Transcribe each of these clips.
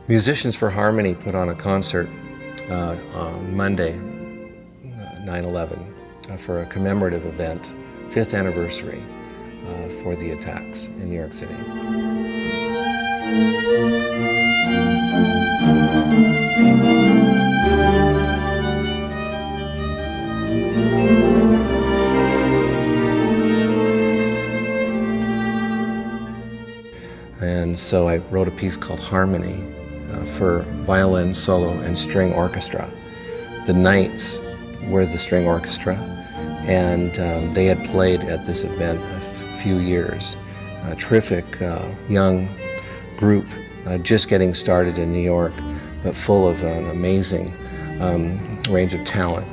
Musicians for Harmony put on a concert on Monday, 9/11, for a commemorative event, 5th anniversary for the attacks in New York City. And so I wrote a piece called Harmony for violin, solo, and string orchestra. The Knights were the string orchestra, and they had played at this event a few years. A terrific young group, just getting started in New York, but full of an amazing range of talent.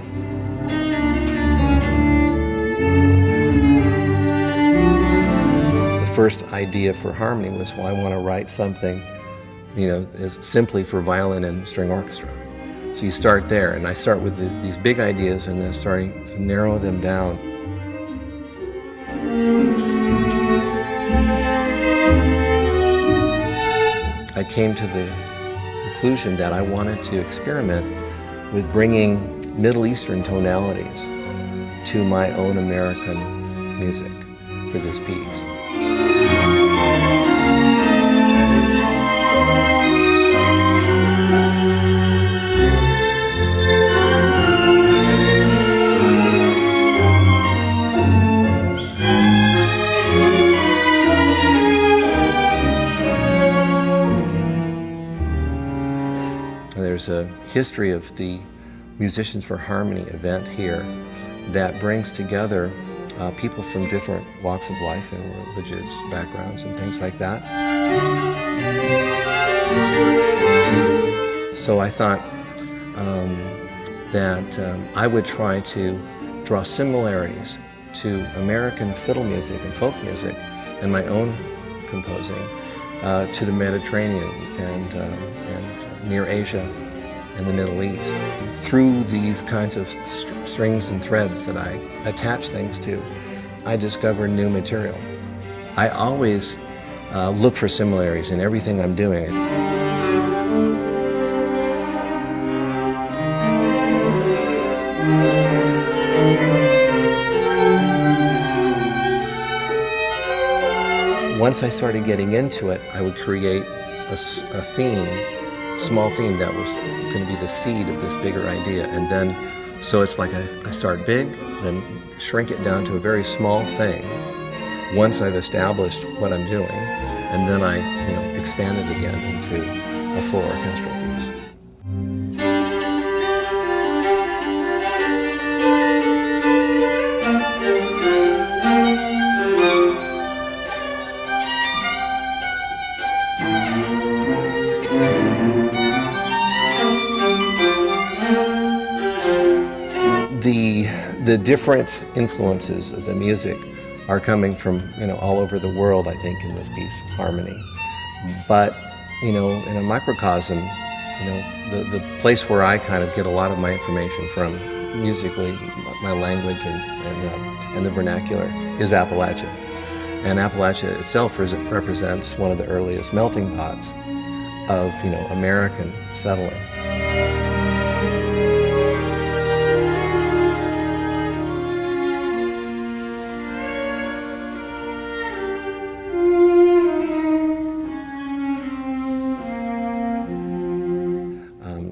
The first idea for Harmony was, well, I want to write something, simply for violin and string orchestra. So you start there, and I start with these big ideas and then starting to narrow them down. I came to the conclusion that I wanted to experiment with bringing Middle Eastern tonalities to my own American music for this piece. There's a history of the Musicians for Harmony event here that brings together people from different walks of life and religious backgrounds and things like that. So I thought that I would try to draw similarities to American fiddle music and folk music and my own composing to the Mediterranean and near Asia and the Middle East. Through these kinds of strings and threads that I attach things to, I discover new material. I always look for similarities in everything I'm doing. Once I started getting into it, I would create a theme, small theme that was going to be the seed of this bigger idea. And then, so it's like I start big, then shrink it down to a very small thing once I've established what I'm doing, and then I expand it again into a full orchestral piece. The different influences of the music are coming from all over the world, I think, in this piece, Harmony. But in a microcosm, the place where I kind of get a lot of my information from musically, my language and the vernacular, is Appalachia. And Appalachia itself represents one of the earliest melting pots of American settling.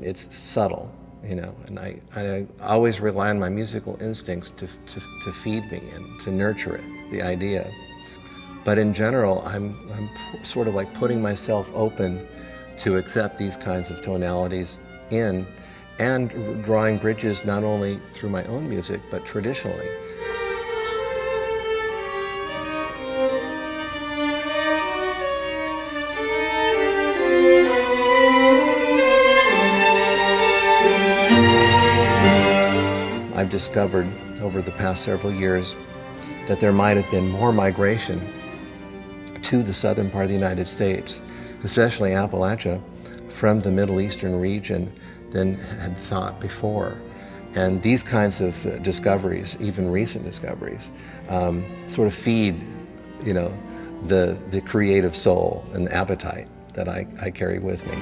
It's subtle, and I always rely on my musical instincts to feed me and to nurture it, the idea. But in general, I'm sort of like putting myself open to accept these kinds of tonalities in, and drawing bridges not only through my own music, but traditionally. I've discovered over the past several years that there might have been more migration to the southern part of the United States, especially Appalachia, from the Middle Eastern region than had thought before. And these kinds of discoveries, even recent discoveries, sort of feed, the creative soul and the appetite that I carry with me.